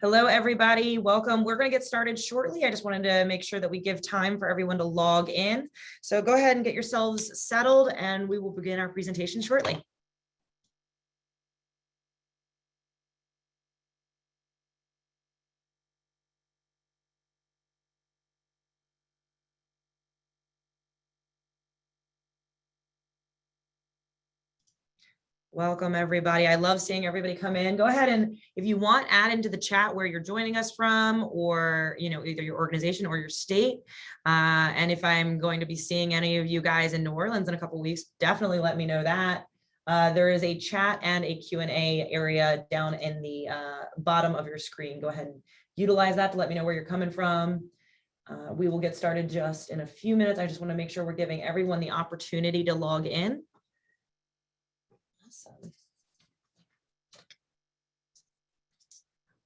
Hello, everybody. Welcome. We're going to get started shortly. I just wanted to make sure that we give time for everyone to log in. So go ahead and get yourselves settled, and we will begin our presentation shortly. Welcome, everybody. I love seeing everybody come in. Go ahead and, if you want, add into the chat where you're joining us from, or either your organization or your state. And if I'm going to be seeing any of you guys in New Orleans in a couple of weeks, definitely let me know that. There is a chat and a Q&A area down in the bottom of your screen. Go ahead and utilize that to let me know where you're coming from. We will get started just in a few minutes. I just want to make sure we're giving everyone the opportunity to log in. Awesome.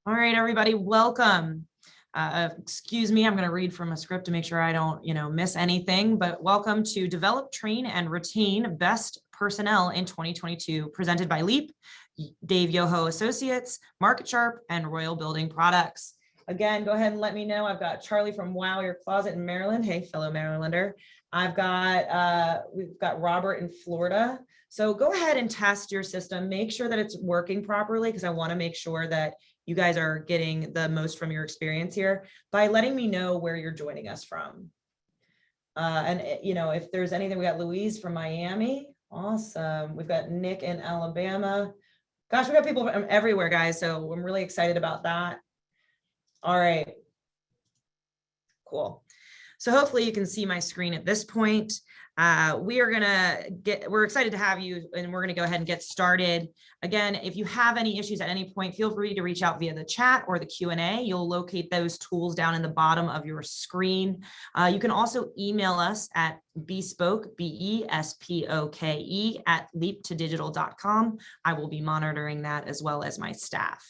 All right, everybody, welcome. Excuse me, I'm going to read from a script to make sure I don't, miss anything, but welcome to Develop, Train, and Retain Best Personnel in 2022, presented by LEAP, Dave Yoho Associates, Market Sharp, and Royal Building Products. Again, go ahead and let me know. I've got Charlie from Wow Your Closet in Maryland. Hey, fellow Marylander. We've got Robert in Florida. So go ahead and test your system. Make sure that it's working properly, because I want to make sure that you guys are getting the most from your experience here by letting me know where you're joining us from. And if there's anything, we got Louise from Miami. Awesome. We've got Nick in Alabama. Gosh, we got people from everywhere, guys. So I'm really excited about that. All right. Cool. So hopefully you can see my screen at this point. We're excited to have you, and we're going to go ahead and get started. Again, if you have any issues at any point, feel free to reach out via the chat or the Q&A. You'll locate those tools down in the bottom of your screen. You can also email us at bespoke, BESPOKE @leaptodigital.com. I will be monitoring that, as well as my staff.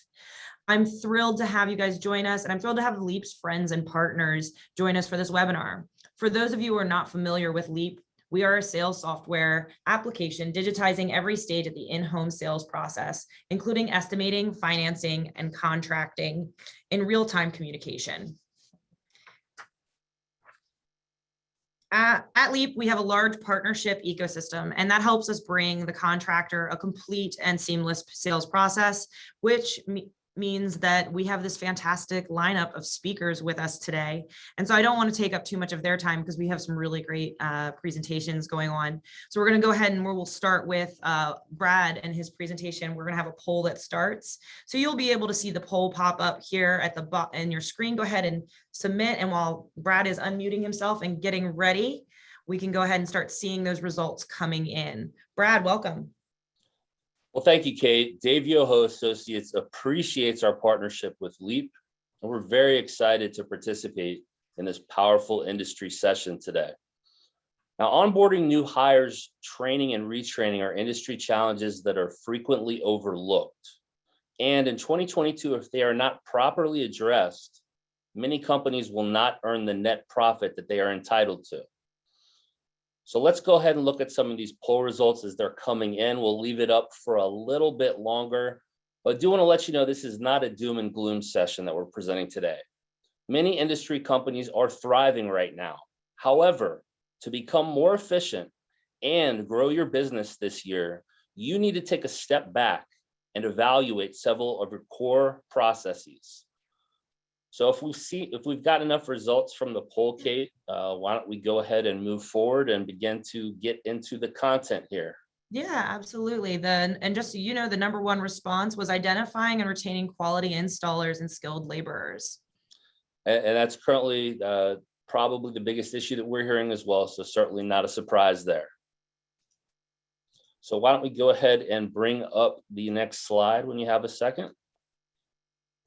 I'm thrilled to have you guys join us, and I'm thrilled to have LEAP's friends and partners join us for this webinar. For those of you who are not familiar with LEAP, we are a sales software application digitizing every stage of the in-home sales process, including estimating, financing, and contracting in real-time communication. At LEAP, we have a large partnership ecosystem, and that helps us bring the contractor a complete and seamless sales process, which means that we have this fantastic lineup of speakers with us today. And so I don't want to take up too much of their time, because we have some really great presentations going on. So we're going to go ahead and we'll start with Brad and his presentation. We're going to have a poll that starts. So you'll be able to see the poll pop up here at the bottom in your screen. Go ahead and submit. And while Brad is unmuting himself and getting ready, we can go ahead and start seeing those results coming in. Brad, welcome. Well, thank you, Kate. Dave Yoho Associates appreciates our partnership with LEAP, and we're very excited to participate in this powerful industry session today. Now, onboarding new hires, training and retraining are industry challenges that are frequently overlooked. And in 2022, if they are not properly addressed, many companies will not earn the net profit that they are entitled to. So let's go ahead and look at some of these poll results as they're coming in. We'll leave it up for a little bit longer, but I do want to let you know this is not a doom and gloom session that we're presenting today. Many industry companies are thriving right now. However, to become more efficient and grow your business this year, you need to take a step back and evaluate several of your core processes. So if we've got enough results from the poll, Kate, why don't we go ahead and move forward and begin to get into the content here? Yeah, absolutely. And just so you know, the #1 response was identifying and retaining quality installers and skilled laborers. And that's currently probably the biggest issue that we're hearing as well. So certainly not a surprise there. So why don't we go ahead and bring up the next slide when you have a second?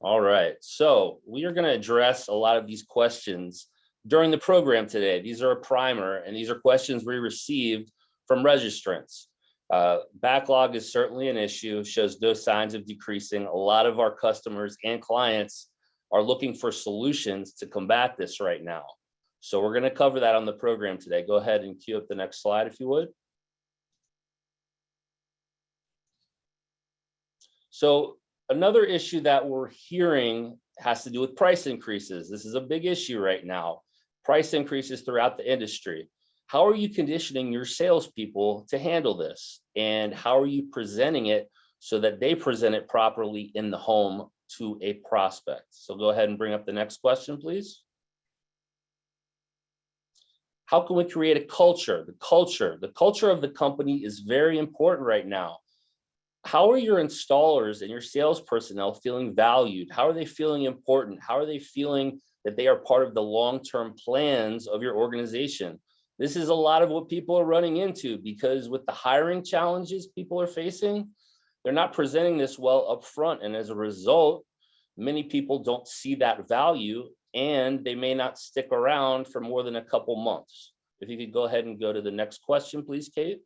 All right, so we are going to address a lot of these questions during the program today. These are a primer, and these are questions we received from registrants. Backlog is certainly an issue, shows no signs of decreasing. A lot of our customers and clients are looking for solutions to combat this right now. So we're going to cover that on the program today. Go ahead and cue up the next slide, if you would. So another issue that we're hearing has to do with price increases. This is a big issue right now. Price increases throughout the industry. How are you conditioning your salespeople to handle this? And how are you presenting it so that they present it properly in the home to a prospect? So go ahead and bring up the next question, please. How can we create a culture? The culture of the company is very important right now. How are your installers and your sales personnel feeling valued? How are they feeling important? How are they feeling that they are part of the long-term plans of your organization? This is a lot of what people are running into, because with the hiring challenges people are facing, they're not presenting this well up front. And as a result, many people don't see that value, and they may not stick around for more than a couple months. If you could go ahead and go to the next question, please, Kate.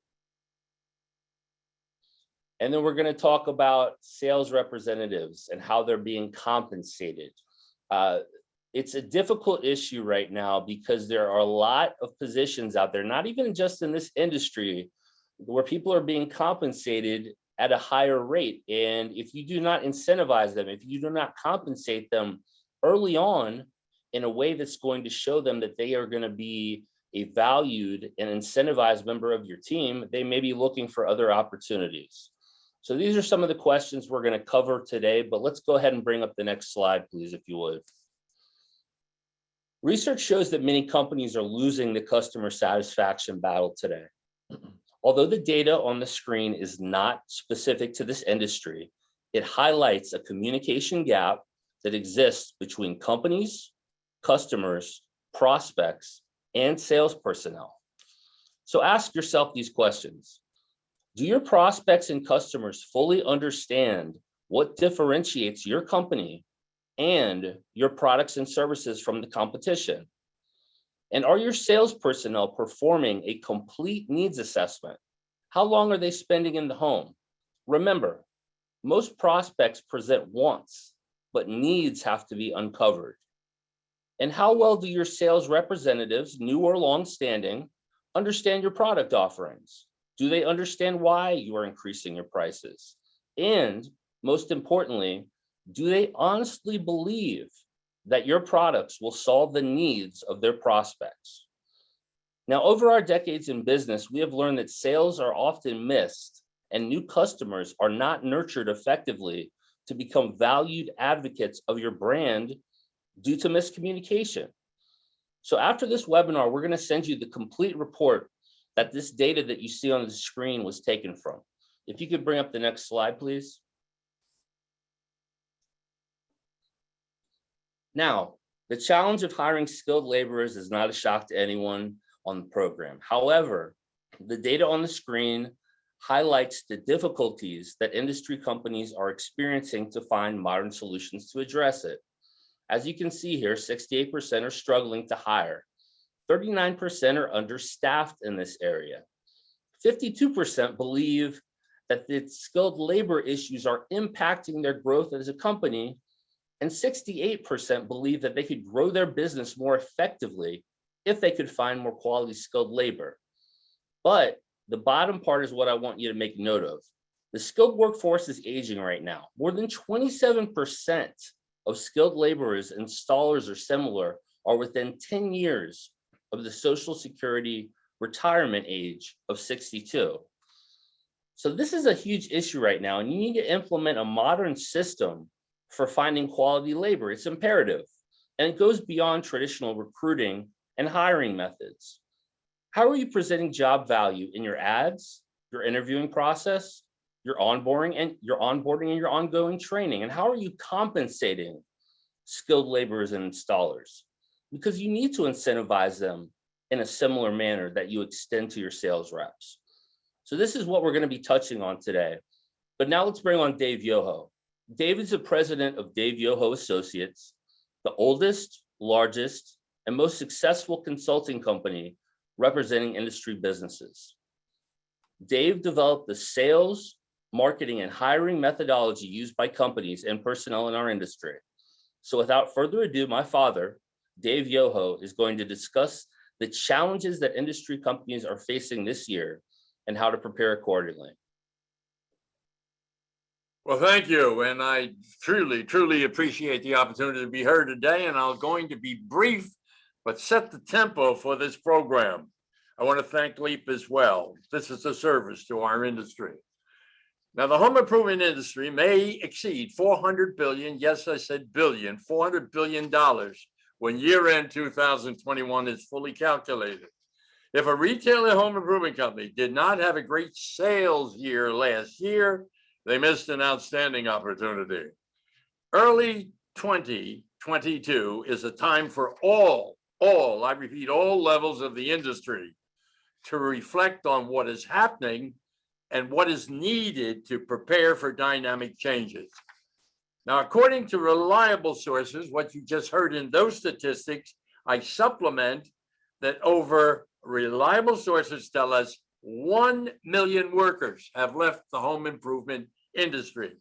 And then we're going to talk about sales representatives and how they're being compensated. It's a difficult issue right now because there are a lot of positions out there, not even just in this industry, where people are being compensated at a higher rate. And if you do not incentivize them, if you do not compensate them early on in a way that's going to show them that they are going to be a valued and incentivized member of your team, they may be looking for other opportunities. So these are some of the questions we're going to cover today, but let's go ahead and bring up the next slide, please, if you would. Research shows that many companies are losing the customer satisfaction battle today. Although the data on the screen is not specific to this industry, it highlights a communication gap that exists between companies, customers, prospects, and sales personnel. So ask yourself these questions. Do your prospects and customers fully understand what differentiates your company and your products and services from the competition? And are your sales personnel performing a complete needs assessment? How long are they spending in the home? Remember, most prospects present wants, but needs have to be uncovered. And how well do your sales representatives, new or long-standing, understand your product offerings? Do they understand why you are increasing your prices? And most importantly, do they honestly believe that your products will solve the needs of their prospects? Now, over our decades in business, we have learned that sales are often missed and new customers are not nurtured effectively to become valued advocates of your brand due to miscommunication. So after this webinar, we're going to send you the complete report that this data that you see on the screen was taken from. If you could bring up the next slide, please. Now, the challenge of hiring skilled laborers is not a shock to anyone on the program. However, the data on the screen highlights the difficulties that industry companies are experiencing to find modern solutions to address it. As you can see here, 68% are struggling to hire. 39% are understaffed in this area. 52% believe that the skilled labor issues are impacting their growth as a company, and 68% believe that they could grow their business more effectively if they could find more quality skilled labor. But the bottom part is what I want you to make note of. The skilled workforce is aging right now. More than 27% of skilled laborers, installers, or similar are within 10 years of the Social Security retirement age of 62. So this is a huge issue right now, and you need to implement a modern system for finding quality labor. It's imperative, and it goes beyond traditional recruiting and hiring methods. How are you presenting job value in your ads, your interviewing process, your onboarding and your ongoing training? And how are you compensating skilled laborers and installers? Because you need to incentivize them in a similar manner that you extend to your sales reps. So this is what we're going to be touching on today. But now let's bring on Dave Yoho. Dave is the president of Dave Yoho Associates, the oldest, largest, and most successful consulting company representing industry businesses. Dave developed the sales, marketing, and hiring methodology used by companies and personnel in our industry. So without further ado, my father, Dave Yoho, is going to discuss the challenges that industry companies are facing this year and how to prepare accordingly. Well, thank you. And I truly appreciate the opportunity to be heard today. And I'm going to be brief, but set the tempo for this program. I want to thank LEAP as well. This is a service to our industry. Now, the home improvement industry may exceed 400 billion. Yes, I said billion, $400 billion when year end 2021 is fully calculated. If a retailer home improvement company did not have a great sales year last year, they missed an outstanding opportunity. Early 2022 is a time for all, I repeat, all levels of the industry to reflect on what is happening and what is needed to prepare for dynamic changes. Now, according to reliable sources, what you just heard in those statistics, I supplement that over reliable sources tell us 1 million workers have left the home improvement industry.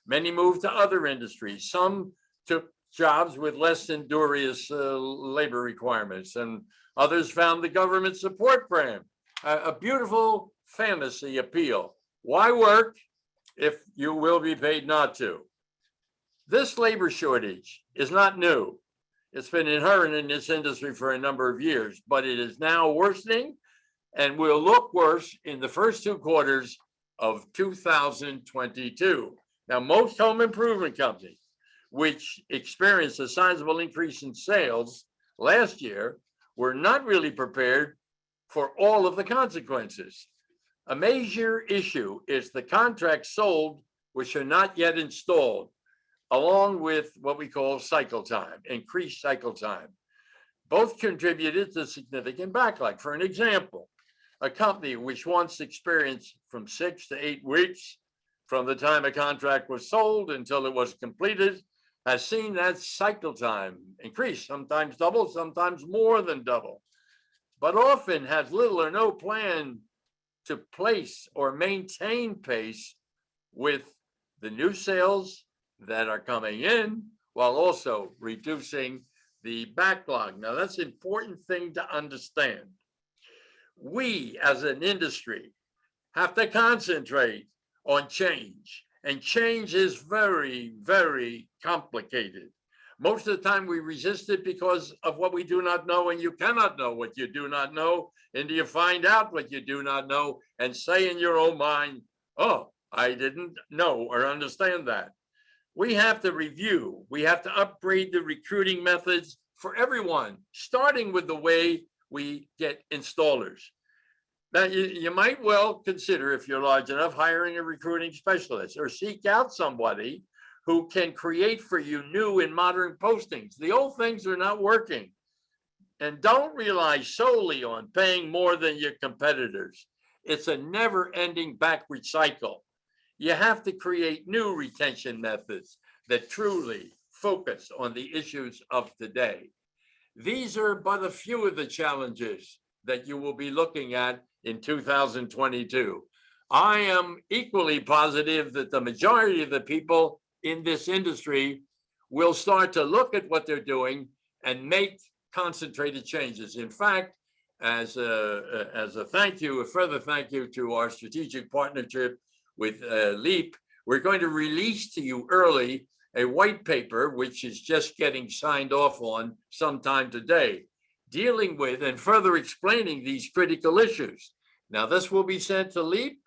Many moved to other industries. Some took jobs with less endurance labor requirements, and others found the government support program a beautiful fantasy appeal. Why work if you will be paid not to? This labor shortage is not new. It's been inherent in this industry for a number of years, but it is now worsening and will look worse in the first 2 quarters of 2022. Now, most home improvement companies, which experienced a sizable increase in sales last year, were not really prepared for all of the consequences. A major issue is the contracts sold, which are not yet installed, along with what we call cycle time, increased cycle time. Both contributed to significant backlog. For an example, a company which once experienced from 6 to 8 weeks from the time a contract was sold until it was completed has seen that cycle time increase, sometimes double, sometimes more than double, but often has little or no plan to place or maintain pace with the new sales that are coming in, while also reducing the backlog. Now, that's an important thing to understand. We, as an industry, have to concentrate on change, and change is very, very complicated. Most of the time we resist it because of what we do not know, and you cannot know what you do not know until you find out what you do not know and say in your own mind, oh, I didn't know or understand that. We have to review, we have to upgrade the recruiting methods for everyone, starting with the way we get installers. Now, you might well consider, if you're large enough, hiring a recruiting specialist or seek out somebody who can create for you new and modern postings. The old things are not working. And don't rely solely on paying more than your competitors. It's a never-ending backward cycle. You have to create new retention methods that truly focus on the issues of today. These are but a few of the challenges that you will be looking at in 2022. I am equally positive that the majority of the people in this industry will start to look at what they're doing and make concentrated changes. In fact, as a thank you, a further thank you to our strategic partnership with LEAP, we're going to release to you early a white paper, which is just getting signed off on sometime today, dealing with and further explaining these critical issues. Now, this will be sent to LEAP,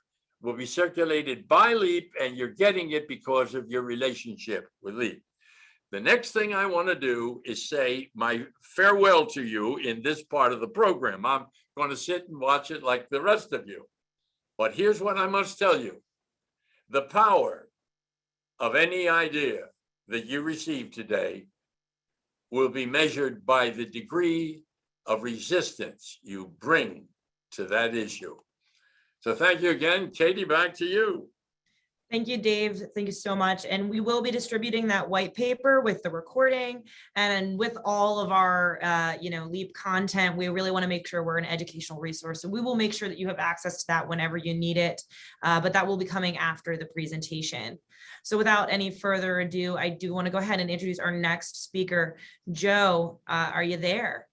will be circulated by LEAP, and you're getting it because of your relationship with LEAP. The next thing I want to do is say my farewell to you in this part of the program. I'm going to sit and watch it like the rest of you. But here's what I must tell you. The power of any idea that you receive today will be measured by the degree of resistance you bring to that issue. So thank you again. Katie, back to you. Thank you, Dave. Thank you so much. And we will be distributing that white paper with the recording and with all of our, LEAP content. We really want to make sure we're an educational resource. So we will make sure that you have access to that whenever you need it, but that will be coming after the presentation. So without any further ado, I do want to go ahead and introduce our next speaker. Joe, are you there?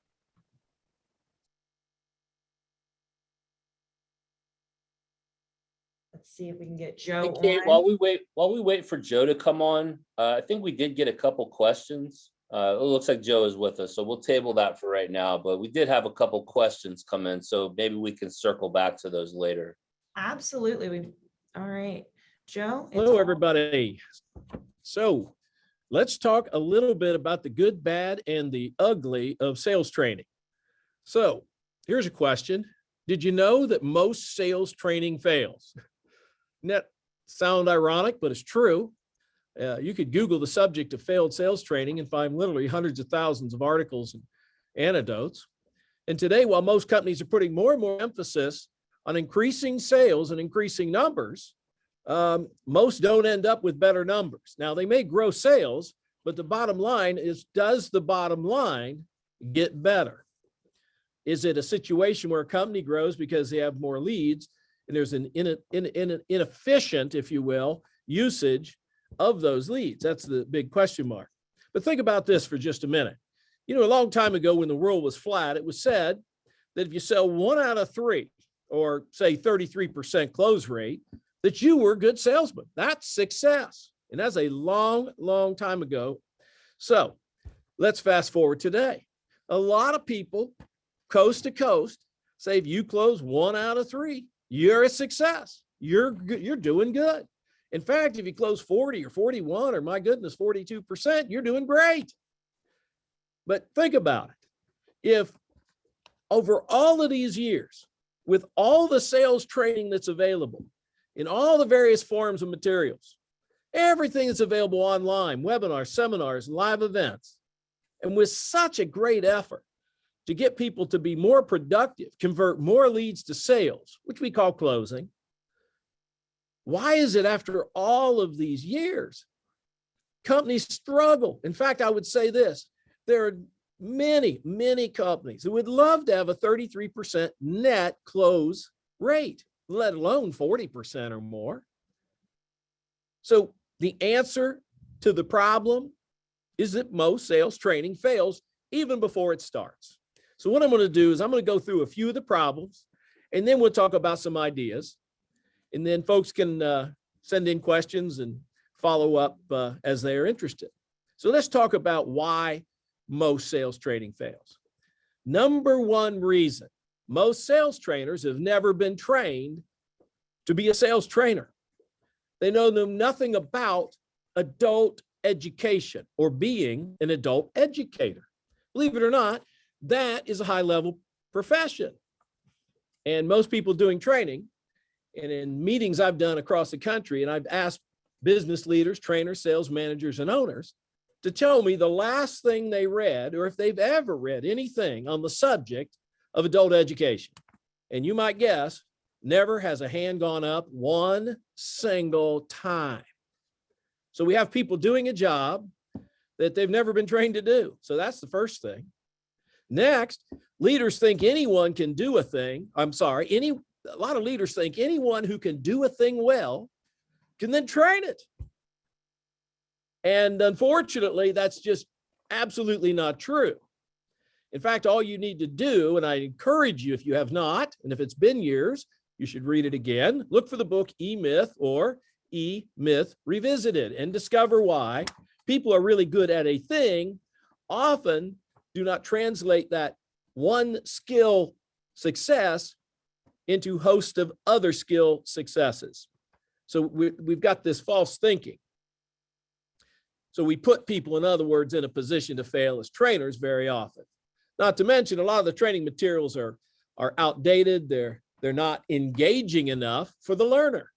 Let's see if we can get Joe Hey, Kate, on. while we wait for Joe to come on, I think we did get a couple questions. It looks like Joe is with us, so we'll table that for right now, but we did have a couple questions come in, so maybe we can circle back to those later. Absolutely. All right, Joe. it's Hello, all- everybody. So let's talk a little bit about the good, bad, and the ugly of sales training. So here's a question. Did you know that most sales training fails? That sound ironic, but it's true. You could Google the subject of failed sales training and find literally hundreds of thousands of articles and anecdotes. And today, while most companies are putting more and more emphasis on increasing sales and increasing numbers, most don't end up with better numbers. Now, they may grow sales, but the bottom line is, does the bottom line get better? Is it a situation where a company grows because they have more leads and there's an inefficient, if you will, usage of those leads? That's the big question mark. But think about this for just a minute. You know, a long time ago when the world was flat, it was said that if you sell 1 out of 3, or say 33% close rate, that you were a good salesman. That's success. And that's a long, long time ago. So let's fast forward today. A lot of people coast to coast say if you close 1 out of 3, you're a success. You're doing good. In fact, if you close 40 or 41 or my goodness, 42%, you're doing great. But think about it. If over all of these years, with all the sales training that's available in all the various forms of materials, everything that's available online, webinars, seminars, live events, and with such a great effort to get people to be more productive, convert more leads to sales, which we call closing, why is it after all of these years, companies struggle? In fact, I would say this, there are many, many companies who would love to have a 33% net close rate, let alone 40% or more. So the answer to the problem is that most sales training fails even before it starts. So what I'm going to do is I'm going to go through a few of the problems, and then we'll talk about some ideas. And then folks can send in questions and follow up as they are interested. So let's talk about why most sales training fails. Number one reason, most sales trainers have never been trained to be a sales trainer. They know nothing about adult education or being an adult educator. Believe it or not, that is a high-level profession. And most people doing training, and in meetings I've done across the country, and I've asked business leaders, trainers, sales managers, and owners to tell me the last thing they read, or if they've ever read anything on the subject of adult education. And you might guess, never has a hand gone up one single time. So we have people doing a job that they've never been trained to do. So that's the first thing. Next, leaders think anyone can do a thing. A lot of leaders think anyone who can do a thing well can then train it. And unfortunately, that's just absolutely not true. In fact, all you need to do, and I encourage you if you have not, and if it's been years, you should read it again. Look for the book E-Myth or E-Myth Revisited and discover why people are really good at a thing often do not translate that one skill success into a host of other skill successes. So we've got this false thinking. So we put people, in other words, in a position to fail as trainers very often. Not to mention, a lot of the training materials are outdated. They're not engaging enough for the learner.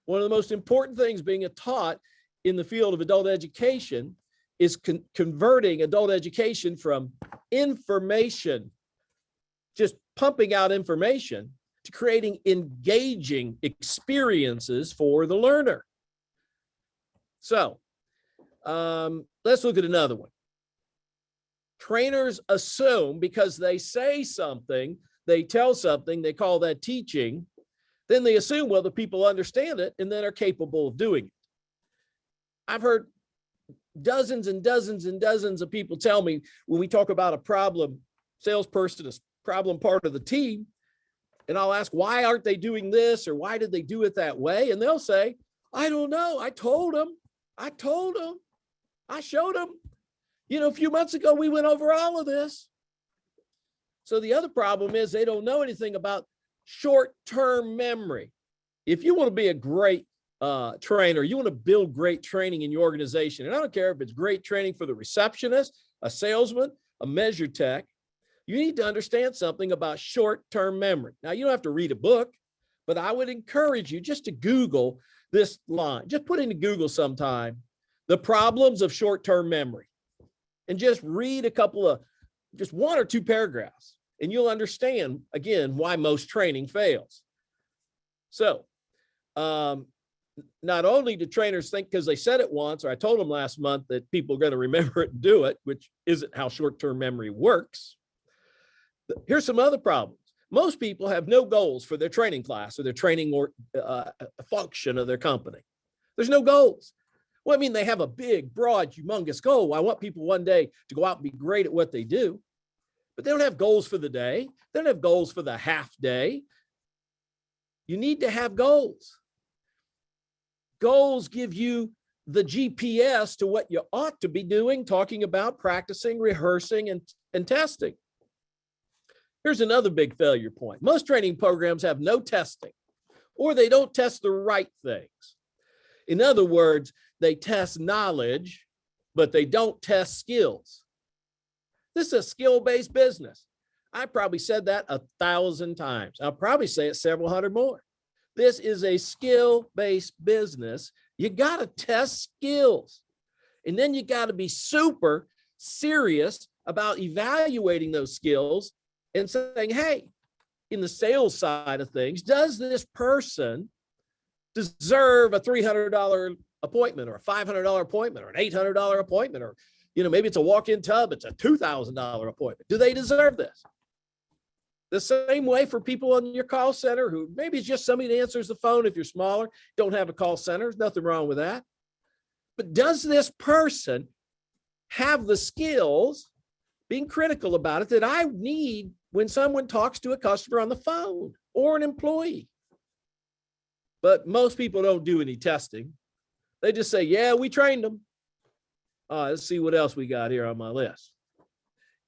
One of the most important things being taught in the field of adult education is converting adult education from information, just pumping out information, to creating engaging experiences for the learner. So let's look at another one. Trainers assume because they say something, they tell something, they call that teaching, then they assume, well, the people understand it and then are capable of doing it. I've heard dozens and dozens and dozens of people tell me when we talk about a problem salesperson, a problem part of the team, And I'll ask, why aren't they doing this? Or why did they do it that way? And they'll say, I don't know. I told them. I showed them. A few months ago, we went over all of this. So the other problem is they don't know anything about short-term memory. If you want to be a great trainer, you want to build great training in your organization. And I don't care if it's great training for the receptionist, a salesman, a measure tech, you need to understand something about short-term memory. Now, you don't have to read a book, but I would encourage you just to Google this line. Just put into Google sometime, the problems of short-term memory, and just read just one or two paragraphs, and you'll understand, again, why most training fails. So, not only do trainers think because they said it once, or I told them last month that people are going to remember it and do it, which isn't how short-term memory works. Here's some other problems. Most people have no goals for their training class or their training or function of their company. There's no goals. Well, I mean, they have a big, broad, humongous goal. I want people one day to go out and be great at what they do, but they don't have goals for the day. They don't have goals for the half day. You need to have goals. Goals give you the GPS to what you ought to be doing, talking about practicing, rehearsing, and testing. Here's another big failure point. Most training programs have no testing, or they don't test the right things. In other words, they test knowledge, but they don't test skills. This is a skill-based business. I probably said that 1,000 times. I'll probably say it several hundred more. This is a skill-based business. You got to test skills. And then you got to be super serious about evaluating those skills and saying, hey, in the sales side of things, does this person deserve a $300 appointment or a $500 appointment or an $800 appointment? Or, maybe it's a walk-in tub, it's a $2,000 appointment. Do they deserve this? The same way for people on your call center who maybe it's just somebody that answers the phone. If you're smaller, don't have a call center, there's nothing wrong with that. But does this person have the skills, being critical about it, that I need when someone talks to a customer on the phone or an employee? But most people don't do any testing. They just say, yeah, we trained them. Let's see what else we got here on my list.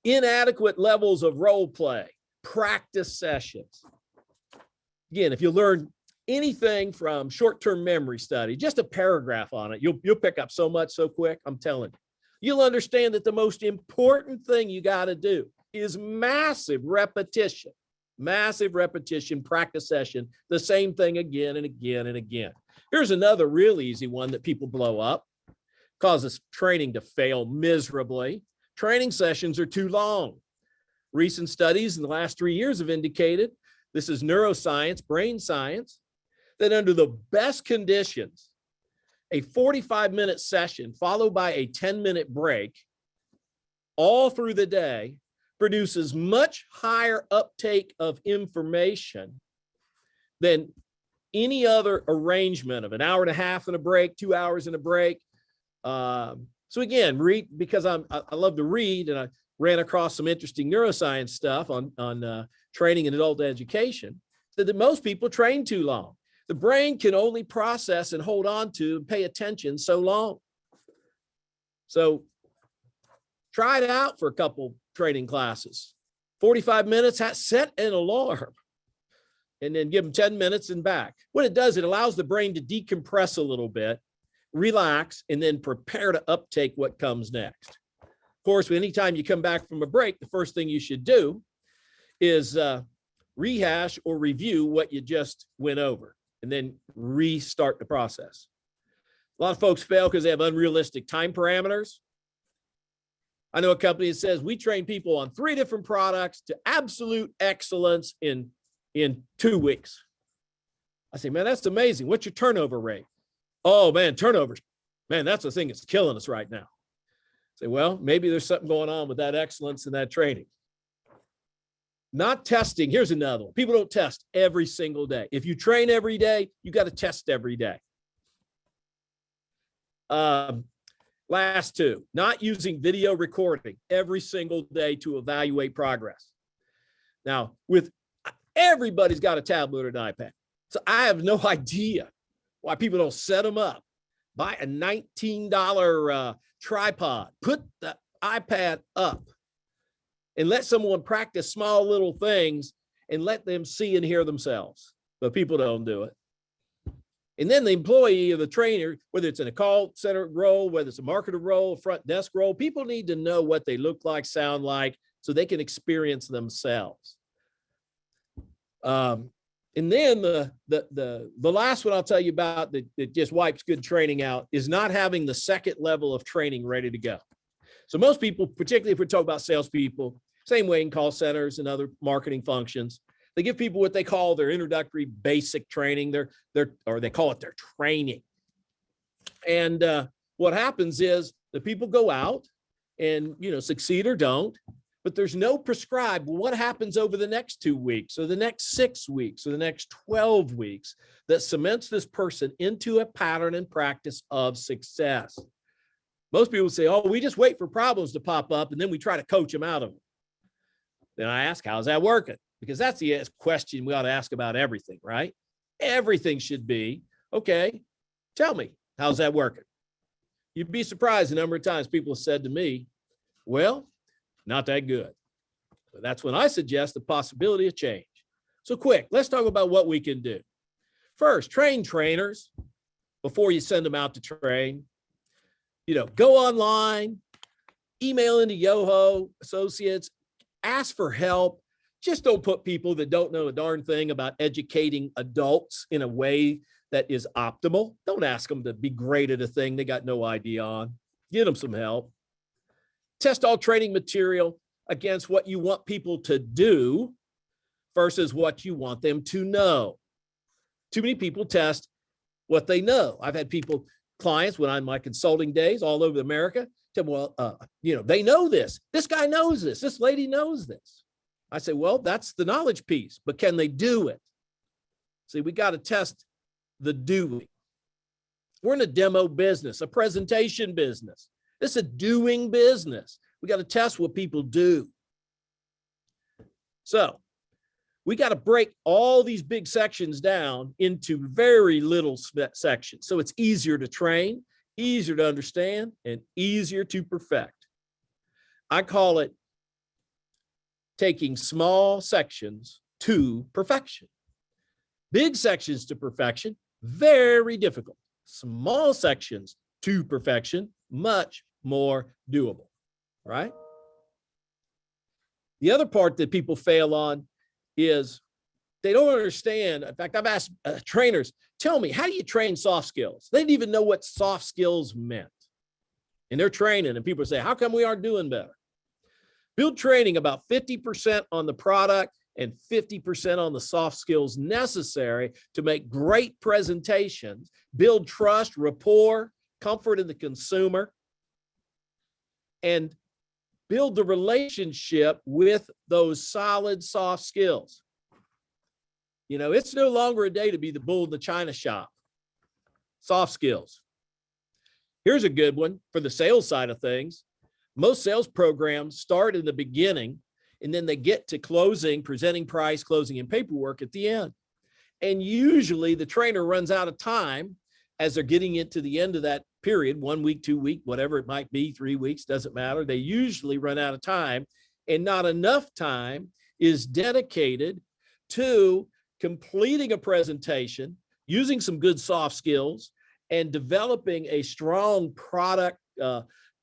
Inadequate levels of role play, practice sessions. Again, if you learn anything from short-term memory study, just a paragraph on it, you'll pick up so much so quick, I'm telling you. You'll understand that the most important thing you got to do is massive repetition, practice session, the same thing again and again and again. Here's another real easy one that people blow up, causes training to fail miserably. Training sessions are too long. Recent studies in the last 3 years have indicated, this is neuroscience, brain science, that under the best conditions, a 45-minute session followed by a 10-minute break all through the day produces much higher uptake of information than any other arrangement of an hour and a half and a break, 2 hours and a break. So again, read, because I love to read, and I ran across some interesting neuroscience stuff on training in adult education, that most people train too long. The brain can only process and hold on to and pay attention so long. So try it out for a couple training classes. 45 minutes, set an alarm, and then give them 10 minutes and back. What it does, it allows the brain to decompress a little bit, relax, and then prepare to uptake what comes next. Of course, anytime you come back from a break, the first thing you should do is rehash or review what you just went over, and then restart the process. A lot of folks fail because they have unrealistic time parameters. I know a company that says we train people on 3 different products to absolute excellence in 2 weeks. I say, man, that's amazing. What's your turnover rate? Oh man, turnovers. Man, that's the thing that's killing us right now. I say, well, maybe there's something going on with that excellence in that training. Not testing. Here's another one. People don't test every single day. If you train every day, you got to test every day. Last 2, not using video recording every single day to evaluate progress. Now, Everybody's got a tablet or an iPad. So I have no idea why people don't set them up. Buy a $19 tripod, put the iPad up, and let someone practice small little things and let them see and hear themselves. But people don't do it. And then the employee or the trainer, whether it's in a call center role, whether it's a marketer role, front desk role, people need to know what they look like, sound like, so they can experience themselves. And then the last one I'll tell you about that just wipes good training out is not having the second level of training ready to go. So most people, particularly if we're talking about salespeople, same way in call centers and other marketing functions, they give people what they call their introductory basic training, or they call it their training. And what happens is the people go out and, succeed or don't, but there's no prescribed what happens over the next 2 weeks or the next 6 weeks or the next 12 weeks that cements this person into a pattern and practice of success. Most people say, oh, we just wait for problems to pop up and then we try to coach them out of them. Then I ask, how's that working? Because that's the question we ought to ask about everything, right? Everything should be, okay, tell me, how's that working? You'd be surprised the number of times people have said to me, well, not that good. So that's when I suggest the possibility of change. So quick, let's talk about what we can do. First, train trainers before you send them out to train. Go online, email into Yoho Associates, ask for help. Just don't put people that don't know a darn thing about educating adults in a way that is optimal. Don't ask them to be great at a thing they got no idea on. Get them some help. Test all training material against what you want people to do versus what you want them to know. Too many people test what they know. I've had clients when I'm in my consulting days all over America, tell me, well, they know this. This guy knows this. This lady knows this. I say, well, that's the knowledge piece, but can they do it? See, we got to test the doing. We're in a demo business, a presentation business. It's a doing business. We got to test what people do. So we got to break all these big sections down into very little sections. So it's easier to train, easier to understand, and easier to perfect. I call it taking small sections to perfection. Big sections to perfection, very difficult. Small sections to perfection, much more doable, right? The other part that people fail on is they don't understand. In fact, I've asked trainers, tell me, how do you train soft skills? They didn't even know what soft skills meant. And they're training, and people say, how come we aren't doing better? Build training about 50% on the product and 50% on the soft skills necessary to make great presentations, build trust, rapport, comfort in the consumer, and build the relationship with those solid soft skills. It's no longer a day to be the bull in the china shop. Soft skills. Here's a good one for the sales side of things. Most sales programs start in the beginning, and then they get to closing, presenting price, closing, and paperwork at the end. And usually the trainer runs out of time as they're getting into the end of that period, 1 week, 2 week, whatever it might be, 3 weeks, doesn't matter. They usually run out of time, and not enough time is dedicated to completing a presentation, using some good soft skills, and developing a strong product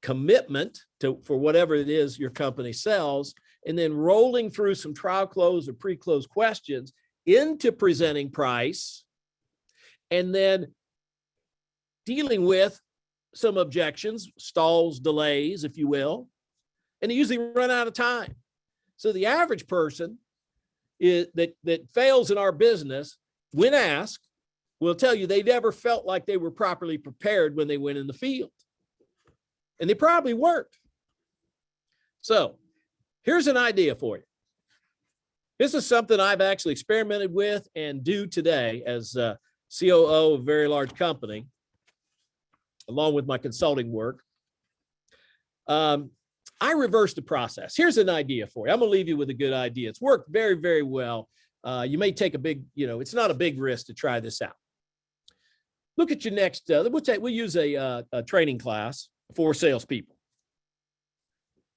commitment for whatever it is your company sells, and then rolling through some trial close or pre-close questions into presenting price, and then dealing with some objections, stalls, delays, if you will, and they usually run out of time. So the average person that fails in our business, when asked, will tell you they never felt like they were properly prepared when they went in the field. And they probably weren't. So here's an idea for you. This is something I've actually experimented with and do today as COO of a very large company, along with my consulting work. I reversed the process. Here's an idea for you. I'm going to leave you with a good idea. It's worked very, very well You may take a big, it's not a big risk to try this out. Look at your next, we'll use a training class for salespeople.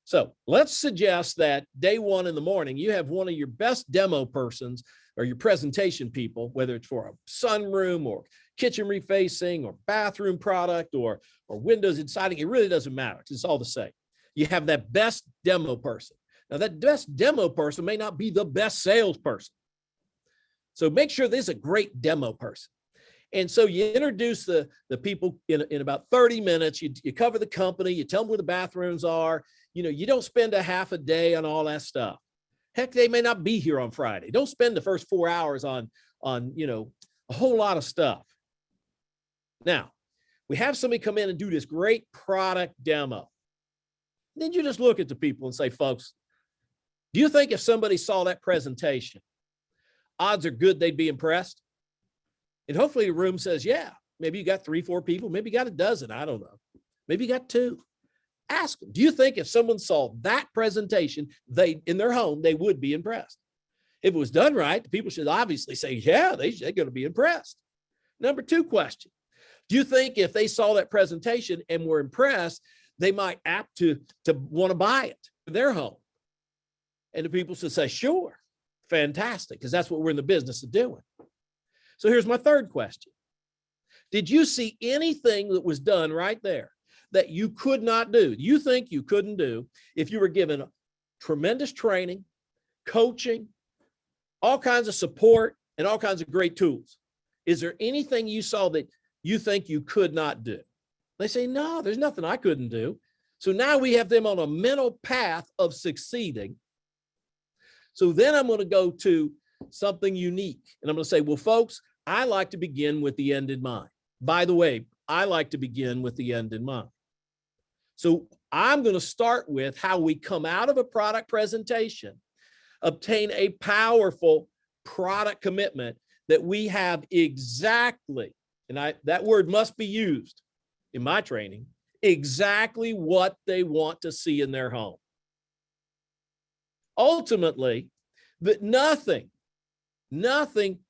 So let's suggest that day one in the morning, you have one of your best demo persons or your presentation people, whether it's for a sunroom or kitchen refacing or bathroom product or windows and siding, it really doesn't matter. It's all the same. You have that best demo person. Now that best demo person may not be the best salesperson. So make sure there's a great demo person. And so you introduce the people in about 30 minutes, you cover the company, you tell them where the bathrooms are, you don't spend a half a day on all that stuff. Heck, they may not be here on Friday. Don't spend the first 4 hours on a whole lot of stuff. Now, we have somebody come in and do this great product demo. Then you just look at the people and say, folks, do you think if somebody saw that presentation, odds are good they'd be impressed? And hopefully the room says, yeah, maybe you got 3, 4 people, maybe you got a dozen, I don't know. Maybe you got 2. Ask them, do you think if someone saw that presentation, in their home, they would be impressed? If it was done right, the people should obviously say, yeah, they're going to be impressed. Number 2 question, do you think if they saw that presentation and were impressed, they might apt to want to buy it for their home? And the people should say, sure, fantastic, because that's what we're in the business of doing. So here's my 3rd question. Did you see anything that was done right there that you could not do? You think you couldn't do if you were given tremendous training, coaching, all kinds of support, and all kinds of great tools? Is there anything you saw that you think you could not do? They say, no, there's nothing I couldn't do. So now we have them on a mental path of succeeding. So then I'm going to go to something unique. And I'm going to say, well, folks, I like to begin with the end in mind. By the way, I like to begin with the end in mind. So I'm going to start with how we come out of a product presentation, obtain a powerful product commitment that we have exactly, and that word must be used in my training, exactly what they want to see in their home. Ultimately, but nothing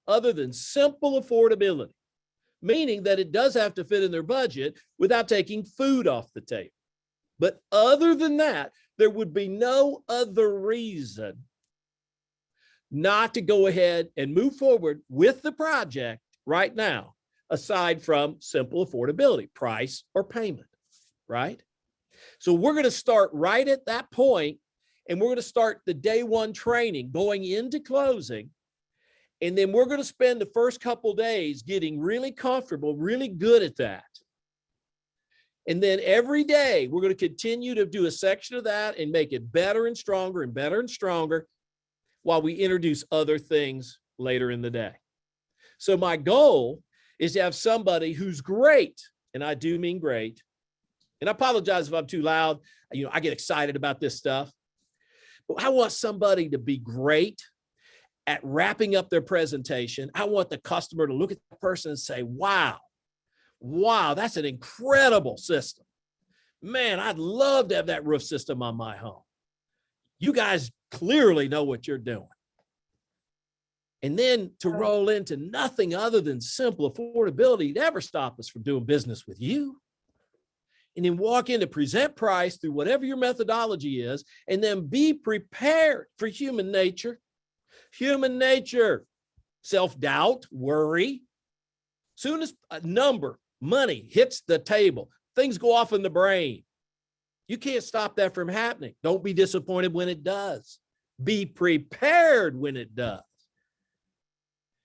other than simple affordability, meaning that it does have to fit in their budget without taking food off the table. But other than that, there would be no other reason not to go ahead and move forward with the project right now, aside from simple affordability, price or payment, right? So we're going to start right at that point, and we're going to start the day one training going into closing. And then we're going to spend the first couple days getting really comfortable, really good at that. And then every day we're going to continue to do a section of that and make it better and stronger and better and stronger while we introduce other things later in the day. So my goal is to have somebody who's great, and I do mean great. And I apologize if I'm too loud. I get excited about this stuff. But I want somebody to be great at wrapping up their presentation. I want the customer to look at the person and say, wow, that's an incredible system. Man, I'd love to have that roof system on my home. You guys clearly know what you're doing. And then to roll into nothing other than simple affordability, never stop us from doing business with you. And then walk in to present price through whatever your methodology is, and then be prepared for human nature. Human nature, self-doubt, worry. Soon as a number, money hits the table, things go off in the brain. You can't stop that from happening. Don't be disappointed when it does. Be prepared when it does.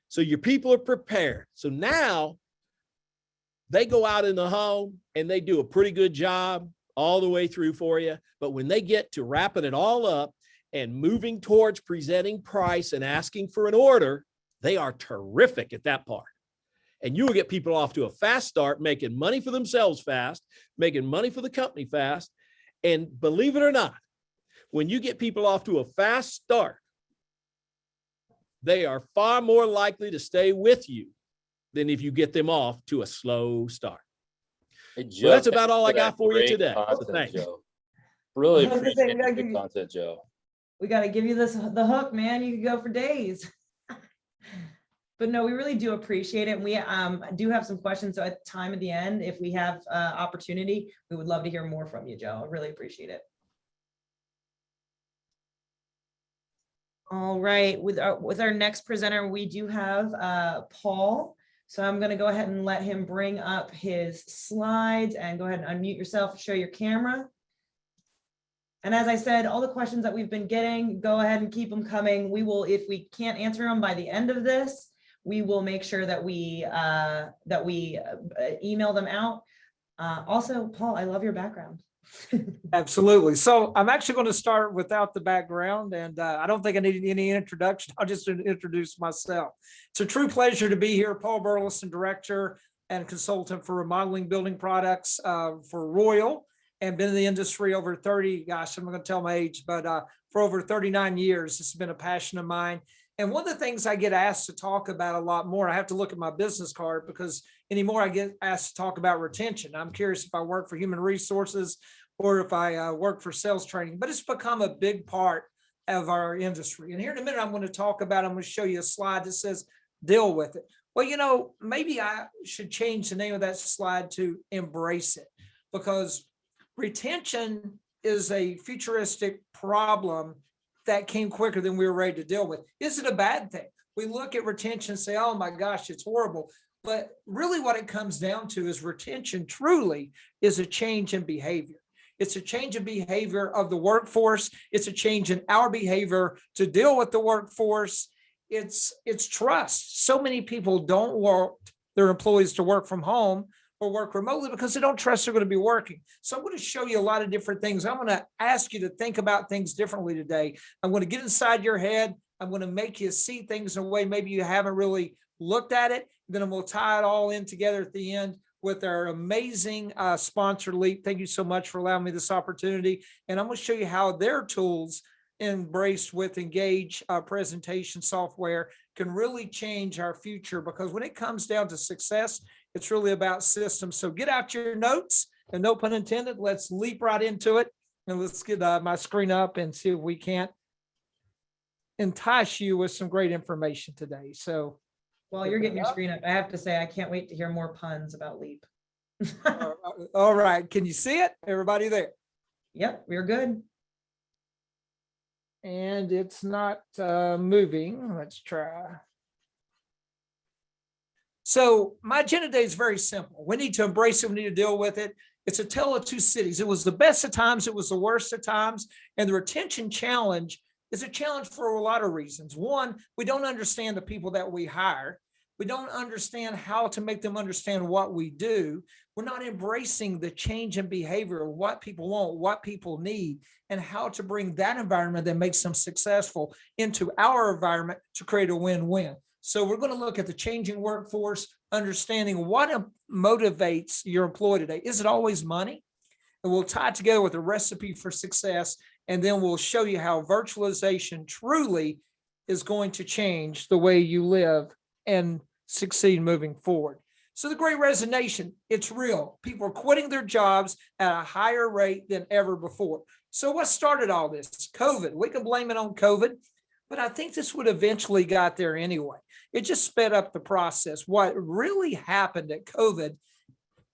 So your people are prepared. So now they go out in the home and they do a pretty good job all the way through for you. But when they get to wrapping it all up and moving towards presenting price and asking for an order, they are terrific at that part. And you will get people off to a fast start, making money for themselves fast, making money for the company fast. And believe it or not, when you get people off to a fast start, they are far more likely to stay with you than if you get them off to a slow start. Hey, Joe, so that's about all I got for you great today. Content, So thanks. Joe. Really I was gonna say, appreciate the content, Joe. We got to give you the hook, man. You could go for days. But no, we really do appreciate it. And we do have some questions. So at time at the end, if we have opportunity, we would love to hear more from you, Joe. I really appreciate it. All right, with our next presenter, we do have Paul. So I'm going to go ahead and let him bring up his slides and go ahead and unmute yourself, show your camera. And as I said, all the questions that we've been getting, go ahead and keep them coming. We will, if we can't answer them by the end of this, we will make sure that we email them out. Also, Paul, I love your background. Absolutely. So I'm actually going to start without the background, and I don't think I need any introduction. I'll just introduce myself. It's a true pleasure to be here. Paul Burleson, director and consultant for remodeling building products for Royal, and been in the industry over 30, gosh, I'm not going to tell my age, but for over 39 years. It's been a passion of mine. And one of the things I get asked to talk about a lot more, I have to look at my business card because anymore I get asked to talk about retention. I'm curious if I work for human resources or if I work for sales training, but it's become a big part of our industry. And here in a minute, I'm going to show you a slide that says, deal with it. Well, maybe I should change the name of that slide to embrace it, because retention is a futuristic problem that came quicker than we were ready to deal with. Is it a bad thing? We look at retention and say, oh my gosh, it's horrible. But really what it comes down to is retention truly is a change in behavior. It's a change in behavior of the workforce. It's a change in our behavior to deal with the workforce. It's trust. So many people don't want their employees to work from home or work remotely because they don't trust they're going to be working. So I'm going to show you a lot of different things. I'm going to ask you to think about things differently today. I'm going to get inside your head. I'm going to make you see things in a way maybe you haven't really looked at it. Then I'm going to tie it all in together at the end with our amazing sponsor, Leap. Thank you so much for allowing me this opportunity. And I'm going to show you how their tools embraced with Engage presentation software can really change our future, because when it comes down to success, it's really about systems. So get out your notes, and no pun intended, let's leap right into it. And let's get my screen up and see if we can't entice you with some great information today. So While you're getting your screen up, I have to say, I can't wait to hear more puns about Leap. all right. Can you see it? Everybody there? Yep, we're good. And it's not moving. Let's try. So my agenda today is very simple. We need to embrace it. We need to deal with it. It's a tale of two cities. It was the best of times. It was the worst of times. And the retention challenge is a challenge for a lot of reasons. One, we don't understand the people that we hire. We don't understand how to make them understand what we do. We're not embracing the change in behavior of what people want, what people need, and how to bring that environment that makes them successful into our environment to create a win-win. So we're going to look at the changing workforce, understanding what motivates your employee today. Is it always money? And we'll tie it together with a recipe for success. And then we'll show you how virtualization truly is going to change the way you live and succeed moving forward. So the Great Resignation, it's real. People are quitting their jobs at a higher rate than ever before. So what started all this? COVID. We can blame it on COVID, but I think this would eventually got there anyway. It just sped up the process. What really happened at COVID,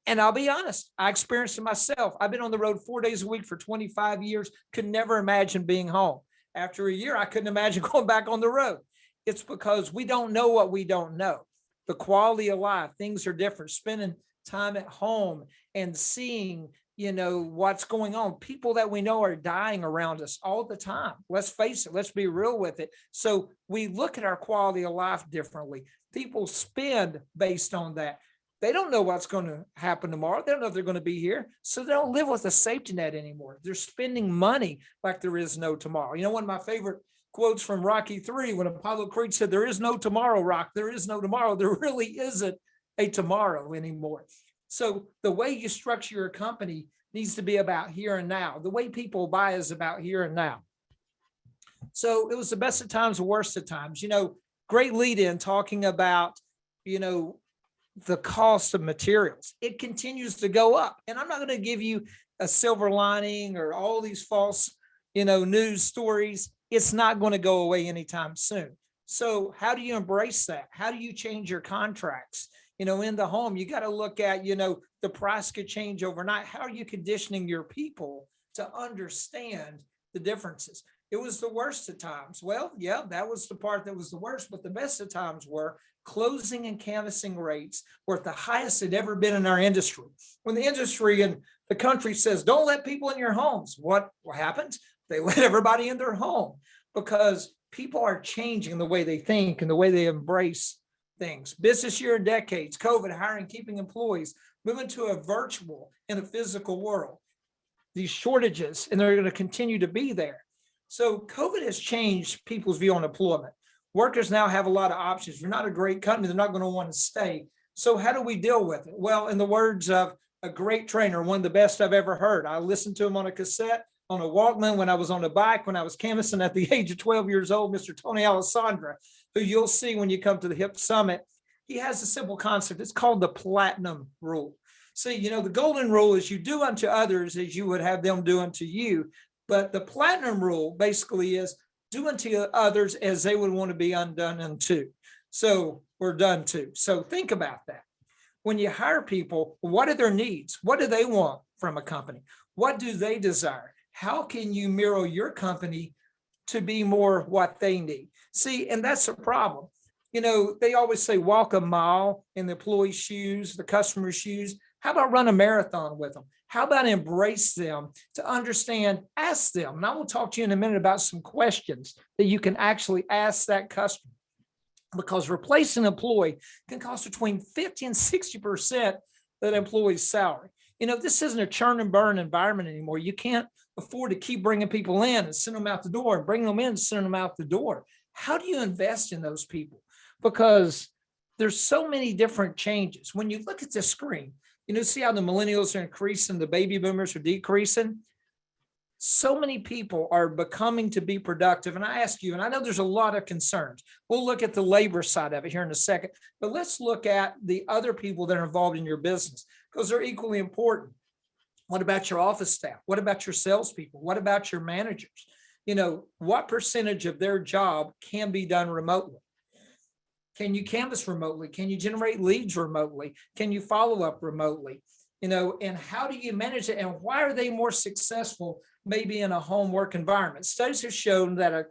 and I'll be honest, I experienced it myself. I've been on the road 4 days a week for 25 years, could never imagine being home. After a year, I couldn't imagine going back on the road. It's because we don't know what we don't know. The quality of life, things are different. Spending time at home and seeing, what's going on. People that we know are dying around us all the time. Let's face it. Let's be real with it. So we look at our quality of life differently. People spend based on that. They don't know what's going to happen tomorrow. They don't know if they're going to be here. So they don't live with a safety net anymore. They're spending money like there is no tomorrow. One of my favorite quotes from Rocky III, when Apollo Creed said, there is no tomorrow, Rock. There is no tomorrow. There really isn't a tomorrow anymore. So the way you structure your company needs to be about here and now. The way people buy is about here and now. So it was the best of times, the worst of times. Great lead in talking about, the cost of materials. It continues to go up. And I'm not going to give you a silver lining or all these false, news stories. It's not going to go away anytime soon. So how do you embrace that? How do you change your contracts? In the home, you got to look at, the price could change overnight. How are you conditioning your people to understand the differences? It was the worst of times. Well, yeah, that was the part that was the worst, but the best of times were closing and canvassing rates were at the highest it ever been in our industry. When the industry and the country says, don't let people in your homes, what happens? They let everybody in their home because people are changing the way they think and the way they embrace things. Business year and decades, COVID, hiring, keeping employees, moving to a virtual and a physical world. These shortages, and they're going to continue to be there. So COVID has changed people's view on employment. Workers now have a lot of options. You're not a great company, they're not going to want to stay. So how do we deal with it? Well, in the words of a great trainer, one of the best I've ever heard, I listened to him on a cassette, on a Walkman, when I was on a bike, when I was canvassing at the age of 12 years old, Mr. Tony Alessandra, who you'll see when you come to the HIP Summit. He has a simple concept. It's called the platinum rule. See, the golden rule is you do unto others as you would have them do unto you. But the platinum rule basically is do unto others as they would want to be undone unto. So we're done to. So think about that. When you hire people, what are their needs? What do they want from a company? What do they desire? How can you mirror your company to be more what they need? See, and that's a problem. They always say walk a mile in the employee's shoes, the customer's shoes. How about run a marathon with them? How about embrace them to understand, ask them. And I will talk to you in a minute about some questions that you can actually ask that customer. Because replacing an employee can cost between 50 and 60% of that employee's salary. This isn't a churn and burn environment anymore. You can't afford to keep bringing people in and send them out the door and bring them in and send them out the door. How do you invest in those people? Because there's so many different changes. When you look at the screen, see how the millennials are increasing, the baby boomers are decreasing. So many people are becoming to be productive. And I ask you, and I know there's a lot of concerns. We'll look at the labor side of it here in a second, but let's look at the other people that are involved in your business because they're equally important. What about your office staff? What about your salespeople? What about your managers? What percentage of their job can be done remotely? Can you canvass remotely? Can you generate leads remotely? Can you follow up remotely? And how do you manage it? And why are they more successful maybe in a home work environment? Studies have shown that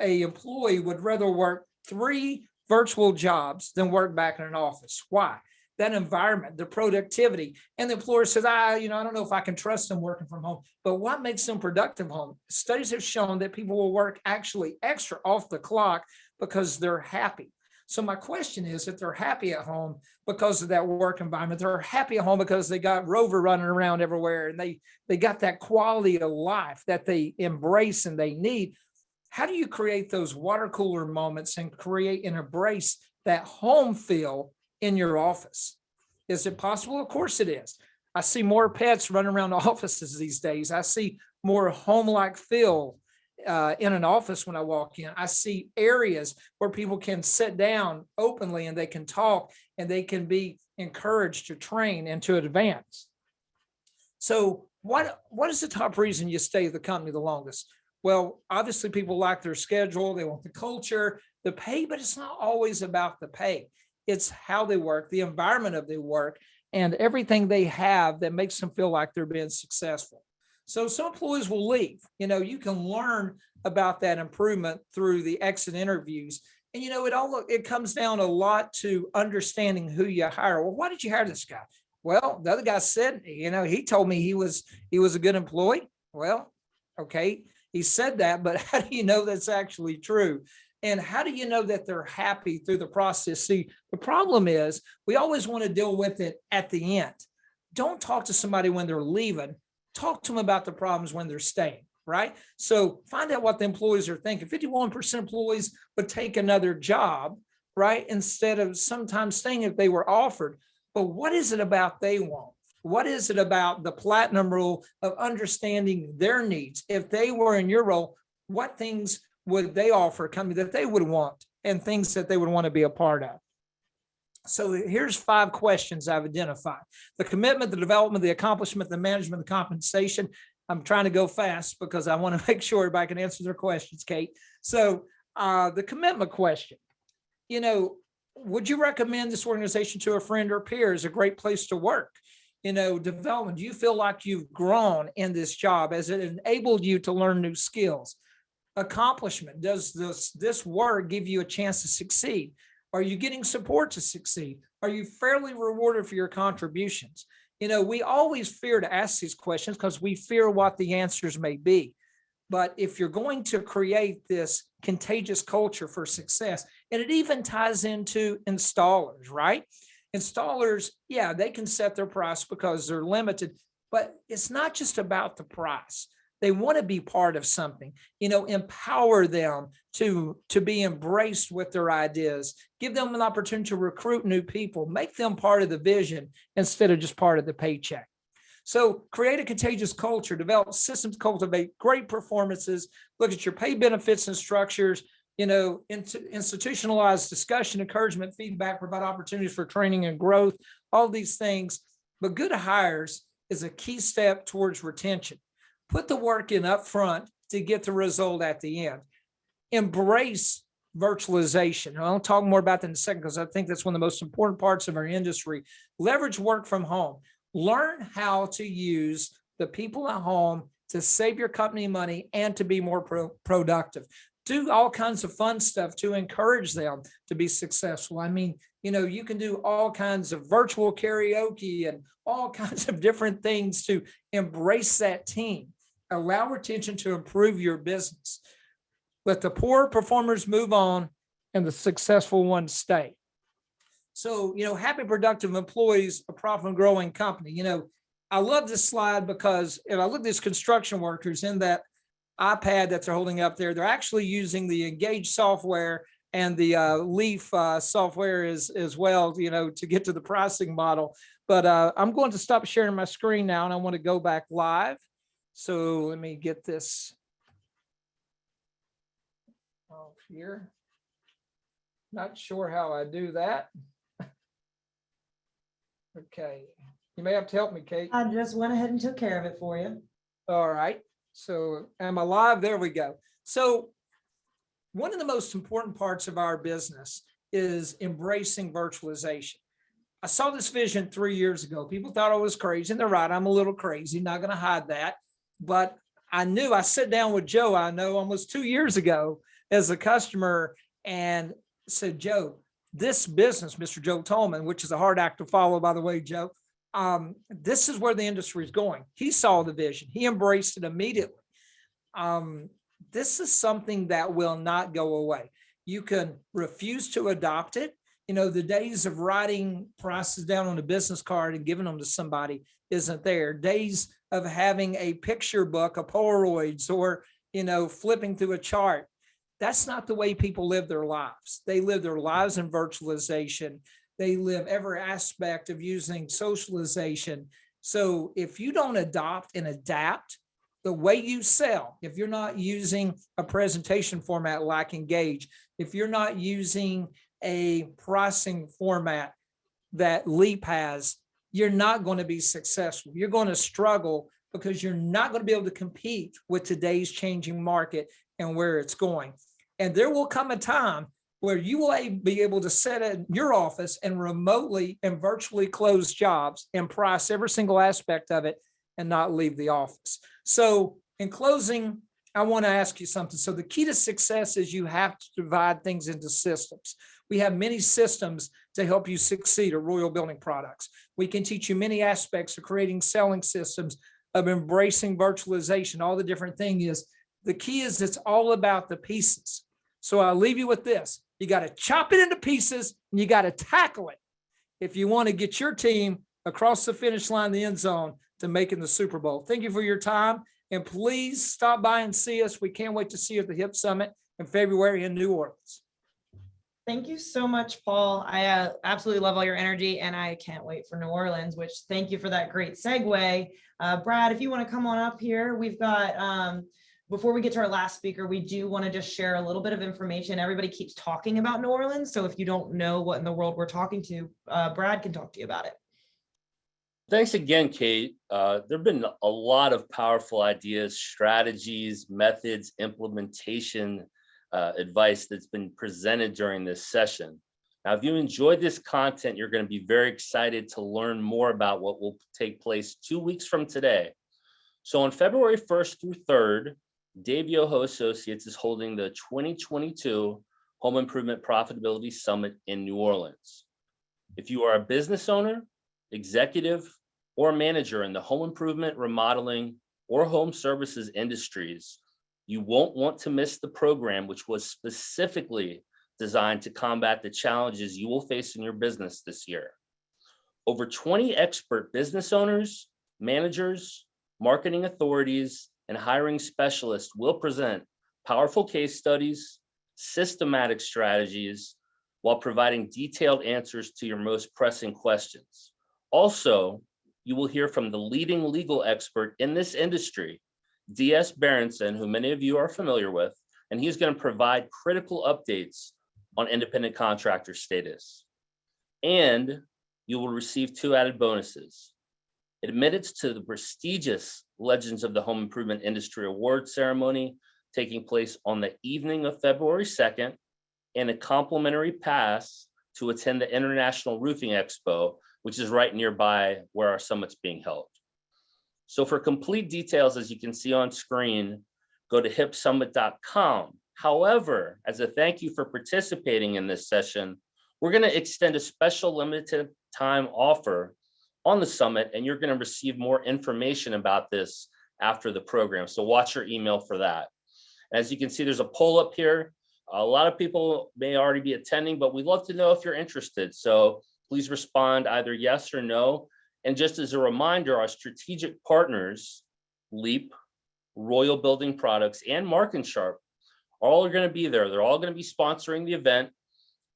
a employee would rather work 3 virtual jobs than work back in an office. Why? That environment, the productivity, and the employer says, I don't know if I can trust them working from home, but what makes them productive home? Studies have shown that people will work actually extra off the clock because they're happy. So my question is, if they're happy at home because of that work environment, they're happy at home because they got Rover running around everywhere and they got that quality of life that they embrace and they need. How do you create those water cooler moments and create and embrace that home feel in your office? Is it possible? Of course it is. I see more pets running around offices these days. I see more home-like feel in an office when I walk in. I see areas where people can sit down openly and they can talk and they can be encouraged to train and to advance. So what is the top reason you stay at the company the longest? Well, obviously people like their schedule, they want the culture, the pay, but it's not always about the pay. It's how they work, the environment of their work, and everything they have that makes them feel like they're being successful. So some employees will leave. You can learn about that improvement through the exit interviews. And, it comes down a lot to understanding who you hire. Well, why did you hire this guy? Well, the other guy said, he told me he was a good employee. Well, okay, he said that, but how do you know that's actually true? And how do you know that they're happy through the process? See, the problem is we always want to deal with it at the end. Don't talk to somebody when they're leaving. Talk to them about the problems when they're staying, right? So find out what the employees are thinking. 51% employees would take another job, right? Instead of sometimes staying if they were offered. But what is it about they want? What is it about the platinum rule of understanding their needs? If they were in your role, what things would they offer a company that they would want and things that they would want to be a part of? So here's 5 questions I've identified. The commitment, the development, the accomplishment, the management, the compensation. I'm trying to go fast because I want to make sure everybody can answer their questions, Kate. So The commitment question. You know, would you recommend this organization to a friend or peer as a great place to work? You know, development, do you feel like you've grown in this job? Has it enabled you to learn new skills? Accomplishment, does this work give you a chance to succeed? Are you getting support to succeed? Are you fairly rewarded for your contributions? You know, we always fear to ask these questions because we fear what the answers may be. But if you're going to create this contagious culture for success, and it even ties into installers, right? Installers, yeah, they can set their price because they're limited, but it's not just about the price. They want to be part of something, you know, empower them to be embraced with their ideas, give them an opportunity to recruit new people, make them part of the vision instead of just part of the paycheck. So create a contagious culture, develop systems, cultivate great performances, look at your pay benefits and structures, you know, institutionalized discussion, encouragement, feedback, provide opportunities for training and growth, all these things. But good hires is a key step towards retention. Put the work in up front to get the result at the end. Embrace virtualization. I'll talk more about that in a second because I think that's one of the most important parts of our industry. Leverage work from home. Learn how to use the people at home to save your company money and to be more productive. Do all kinds of fun stuff to encourage them to be successful. I mean, you know, you can do all kinds of virtual karaoke and all kinds of different things to embrace that team. Allow retention to improve your business. Let the poor performers move on and the successful ones stay. So, you know, happy, productive employees, a profitable and growing company. You know, I love this slide because if I look at these construction workers in that iPad that they're holding up there, they're actually using the Engage software and the Leaf software as well, you know, to get to the pricing model. But I'm going to stop sharing my screen now and I want to go back live. So let me get this off here. Not sure how I do that. Okay, you may have to help me, Kate. I just went ahead and took care of it for you. All right, so am I live? There we go. So one of the most important parts of our business is embracing virtualization. I saw this vision 3 years ago. People thought I was crazy, and they're right. I'm a little crazy, not going to hide that. But I knew, I sat down with Joe, I know almost 2 years ago as a customer and said, Joe, this business, Mr. Joe Tolman, which is a hard act to follow, by the way, Joe, this is where the industry is going. He saw the vision. He embraced it immediately. This is something that will not go away. You can refuse to adopt it. You know, the days of writing prices down on a business card and giving them to somebody isn't there. Days of having a picture book, a Polaroids, or, you know, flipping through a chart. That's not the way people live their lives. They live their lives in virtualization. They live every aspect of using socialization. So if you don't adopt and adapt the way you sell, if you're not using a presentation format like Engage, if you're not using a pricing format that Leap has, you're not going to be successful. You're going to struggle because you're not going to be able to compete with today's changing market and where it's going. And there will come a time where you will be able to sit in your office and remotely and virtually close jobs and price every single aspect of it and not leave the office. So in closing, I want to ask you something. So the key to success is you have to divide things into systems. We have many systems to help you succeed at Royal Building Products. We can teach you many aspects of creating selling systems, of embracing virtualization, all the different things is. The key is it's all about the pieces. So I'll leave you with this. You got to chop it into pieces and you got to tackle it if you want to get your team across the finish line, the end zone to making the Super Bowl. Thank you for your time. And please stop by and see us. We can't wait to see you at the HIP Summit in February in New Orleans. Thank you so much, Paul. I absolutely love all your energy and I can't wait for New Orleans, which thank you for that great segue. Brad, if you want to come on up here, we've got, before we get to our last speaker, we do want to just share a little bit of information. Everybody keeps talking about New Orleans. So if you don't know what in the world we're talking to, Brad can talk to you about it. Thanks again, Kate. There have been a lot of powerful ideas, strategies, methods, implementation advice that's been presented during this session. Now, if you enjoyed this content, you're going to be very excited to learn more about what will take place 2 weeks from today. So on February 1st through 3rd, Dave Yoho Associates is holding the 2022 Home Improvement Profitability Summit in New Orleans. If you are a business owner, executive, or manager in the home improvement, remodeling, or home services industries, you won't want to miss the program, which was specifically designed to combat the challenges you will face in your business this year. Over 20 expert business owners, managers, marketing authorities, and hiring specialists will present powerful case studies, systematic strategies, while providing detailed answers to your most pressing questions. Also, you will hear from the leading legal expert in this industry, D.S. Berenson, who many of you are familiar with, and he's going to provide critical updates on independent contractor status. And you will receive 2 added bonuses: admittance to the prestigious Legends of the Home Improvement Industry Award ceremony taking place on the evening of February 2nd, and a complimentary pass to attend the International Roofing Expo, which is right nearby where our summit's being held. So for complete details, as you can see on screen, go to hipsummit.com. However, as a thank you for participating in this session, we're going to extend a special limited time offer on the summit, and you're going to receive more information about this after the program. So watch your email for that. As you can see, there's a poll up here. A lot of people may already be attending, but we'd love to know if you're interested. So please respond either yes or no. And just as a reminder, our strategic partners, Leap, Royal Building Products, and Mark & Sharp, all are going to be there. They're all going to be sponsoring the event,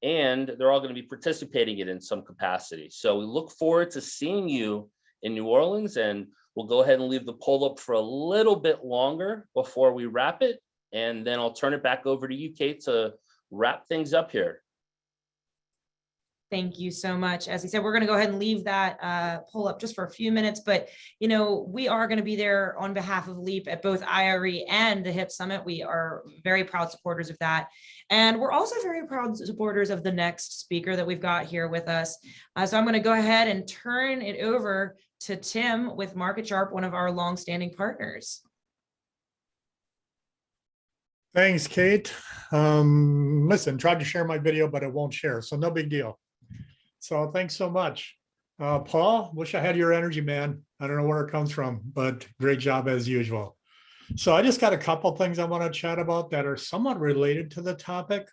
and they're all going to be participating in some capacity. So we look forward to seeing you in New Orleans, and we'll go ahead and leave the poll up for a little bit longer before we wrap it. And then I'll turn it back over to you, Kate, to wrap things up here. Thank you so much. As he said, we're going to go ahead and leave that poll up just for a few minutes, but we are going to be there on behalf of LEAP at both IRE and the HIP Summit. We are very proud supporters of that. And we're also very proud supporters of the next speaker that we've got here with us. So I'm going to go ahead and turn it over to Tim with Mark & Sharp, one of our longstanding partners. Thanks, Kate. Listen, tried to share my video, but it won't share, so no big deal. So thanks so much. Paul, wish I had your energy, man. I don't know where it comes from, but great job as usual. So I just got a couple things I want to chat about that are somewhat related to the topic.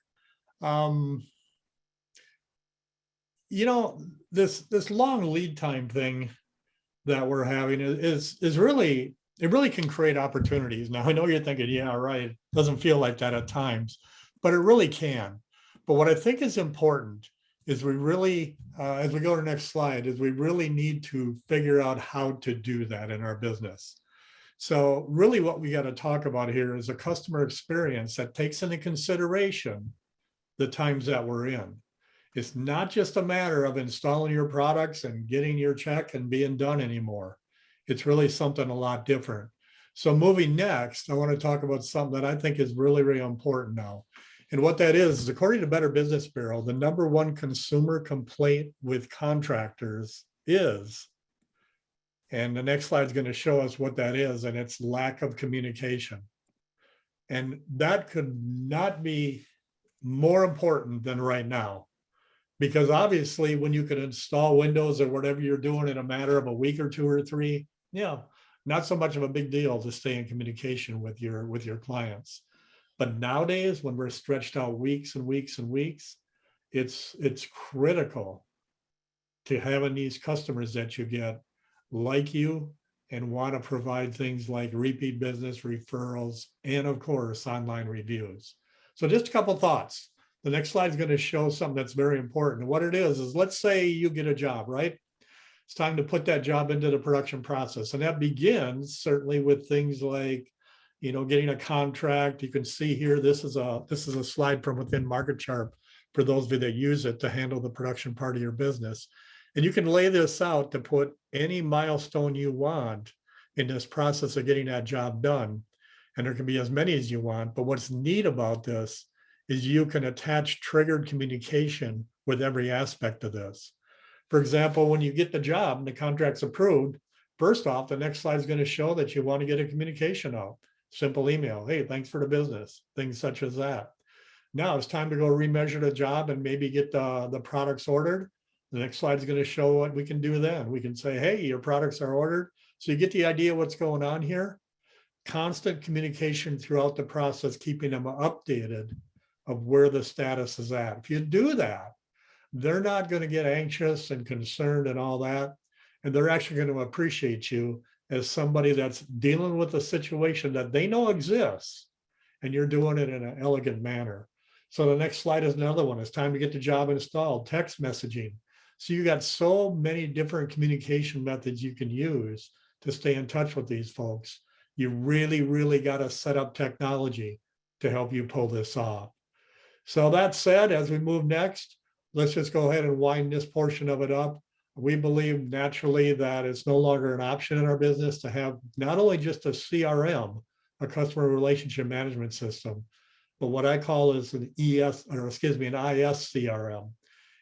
This long lead time thing that we're having is really, it really can create opportunities. Now, I know you're thinking, yeah, right. It doesn't feel like that at times, but it really can. But what I think is important is we really, as we go to the next slide, is we really need to figure out how to do that in our business. So really what we got to talk about here is a customer experience that takes into consideration the times that we're in. It's not just a matter of installing your products and getting your check and being done anymore. It's really something a lot different. So moving next, I want to talk about something that I think is really, really important now. And what that is according to Better Business Bureau, the #1 consumer complaint with contractors is, and the next slide is going to show us what that is, and it's lack of communication. And that could not be more important than right now, because obviously when you can install windows or whatever you're doing in a matter of a week or 2 or 3, not so much of a big deal to stay in communication with your clients. But nowadays, when we're stretched out weeks and weeks and weeks, it's critical to having these customers that you get like you and want to provide things like repeat business, referrals, and of course, online reviews. So just a couple thoughts. The next slide is going to show something that's very important. And what it is let's say you get a job, right? It's time to put that job into the production process. And that begins certainly with things like, getting a contract. You can see here, this is a slide from within Mark & Sharp for those of you that use it to handle the production part of your business. And you can lay this out to put any milestone you want in this process of getting that job done. And there can be as many as you want. But what's neat about this is you can attach triggered communication with every aspect of this. For example, when you get the job and the contract's approved, first off, the next slide is going to show that you want to get a communication out. Simple email. Hey, thanks for the business. Things such as that. Now it's time to go remeasure the job and maybe get the products ordered. The next slide is going to show what we can do then. We can say, hey, your products are ordered. So you get the idea what's going on here. Constant communication throughout the process, keeping them updated of where the status is at. If you do that, they're not going to get anxious and concerned and all that. And they're actually going to appreciate you as somebody that's dealing with a situation that they know exists, and you're doing it in an elegant manner. So the next slide is another one. It's time to get the job installed, text messaging. So you got so many different communication methods you can use to stay in touch with these folks. You really, really got to set up technology to help you pull this off. So that said, as we move next, let's just go ahead and wind this portion of it up. We believe naturally that it's no longer an option in our business to have not only just a CRM, a customer relationship management system, but what I call is an IS CRM.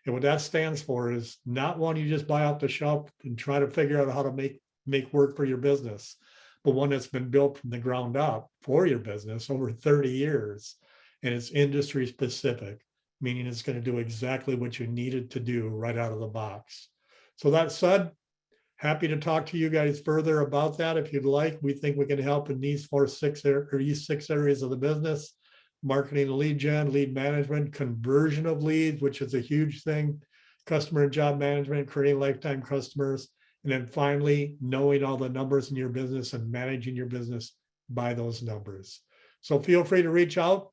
And what that stands for is not one you just buy off the shelf and try to figure out how to make work for your business, but one that's been built from the ground up for your business over 30 years. And it's industry specific, meaning it's going to do exactly what you need it to do right out of the box. So that said, happy to talk to you guys further about that if you'd like. We think we can help in these six areas of the business: marketing, lead gen, lead management, conversion of leads, which is a huge thing, customer and job management, creating lifetime customers, and then finally, knowing all the numbers in your business and managing your business by those numbers. So feel free to reach out.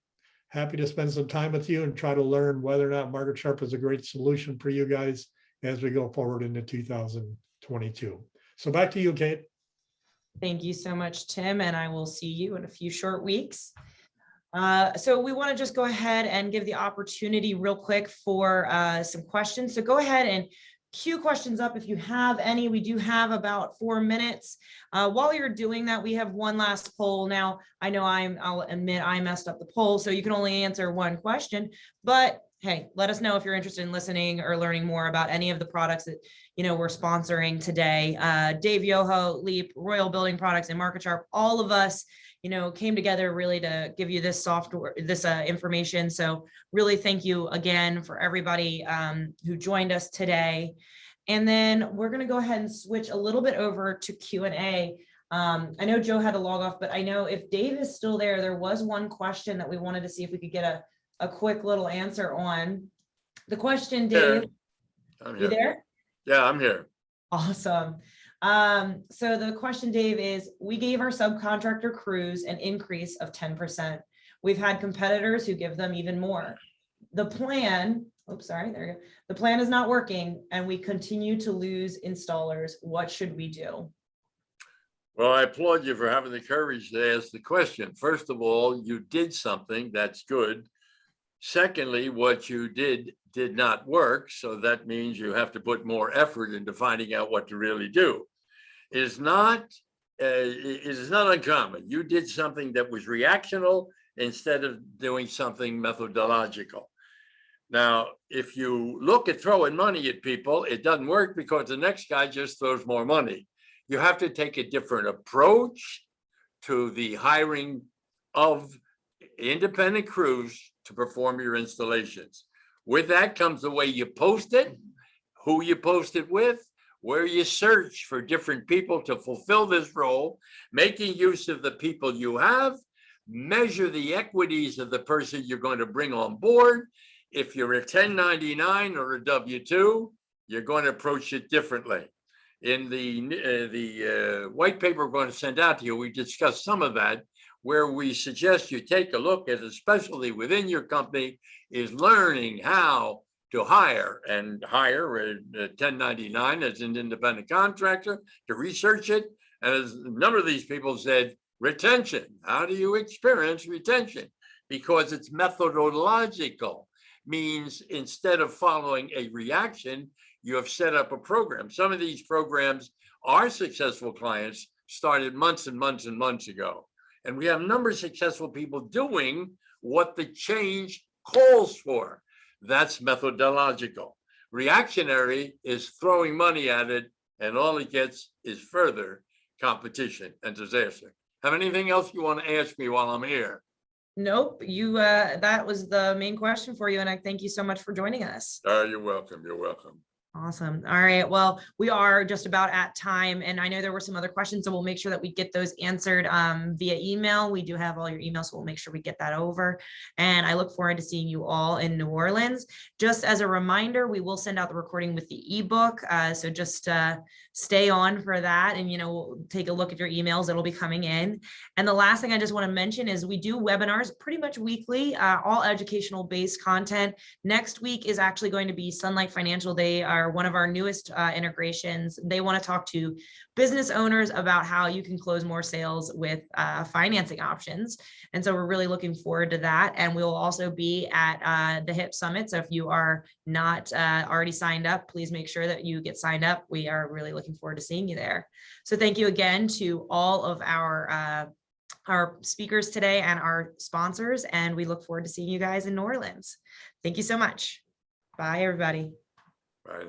Happy to spend some time with you and try to learn whether or not Market Sharp is a great solution for you guys as we go forward into 2022. So back to you, Kate. Thank you so much, Tim, and I will see you in a few short weeks. So we want to just go ahead and give the opportunity real quick for some questions. So go ahead and queue questions up if you have any. We do have about 4 minutes. While you're doing that, we have one last poll. Now, I know I'll admit I messed up the poll, so you can only answer one question, but hey, let us know if you're interested in listening or learning more about any of the products that, we're sponsoring today. Dave Yoho, Leap, Royal Building Products, and Market Sharp, all of us, came together really to give you this software, this information. So really thank you again for everybody who joined us today. And then we're going to go ahead and switch a little bit over to Q&A. I know Joe had to log off, but I know if Dave is still there, there was one question that we wanted to see if we could get a quick little answer on. The question, Dave, you there? Yeah, I'm here. Awesome. So the question, Dave, is we gave our subcontractor crews an increase of 10%. We've had competitors who give them even more. The plan, the plan is not working and we continue to lose installers. What should we do? Well, I applaud you for having the courage to ask the question. First of all, you did something that's good. Secondly, what you did not work. So that means you have to put more effort into finding out what to really do. It is not uncommon. You did something that was reactional instead of doing something methodological. Now, if you look at throwing money at people, it doesn't work because the next guy just throws more money. You have to take a different approach to the hiring of independent crews to perform your installations. With that comes the way you post it, who you post it with, where you search for different people to fulfill this role, making use of the people you have, measure the equities of the person you're going to bring on board. If you're a 1099 or a W-2, you're going to approach it differently. In the white paper we're going to send out to you, we discussed some of that, where we suggest you take a look at, especially within your company, is learning how to hire a 1099 as an independent contractor, to research it. And as a number of these people said, retention. How do you experience retention? Because it's methodological, means instead of following a reaction, you have set up a program. Some of these programs, our successful clients started months and months and months ago. And we have a number of successful people doing what the change calls for. That's methodological. Reactionary is throwing money at it, and all it gets is further competition and disaster. Have anything else you want to ask me while I'm here? Nope, you, that was the main question for you, and I thank you so much for joining us. You're welcome. You're welcome. Awesome. All right. Well, we are just about at time, and I know there were some other questions, so we'll make sure that we get those answered via email. We do have all your emails, so we'll make sure we get that over. And I look forward to seeing you all in New Orleans. Just as a reminder, we will send out the recording with the ebook. So just stay on for that, and we'll take a look at your emails. It'll be coming in. And the last thing I just want to mention is we do webinars pretty much weekly, all educational based content. Next week is actually going to be Sunlight Financial Day, one of our newest integrations. They want to talk to business owners about how you can close more sales with financing options. And so we're really looking forward to that. And we will also be at the HIP Summit. So if you are not already signed up, please make sure that you get signed up. We are really looking forward to seeing you there. So thank you again to all of our speakers today and our sponsors. And we look forward to seeing you guys in New Orleans. Thank you so much. Bye, everybody. Right.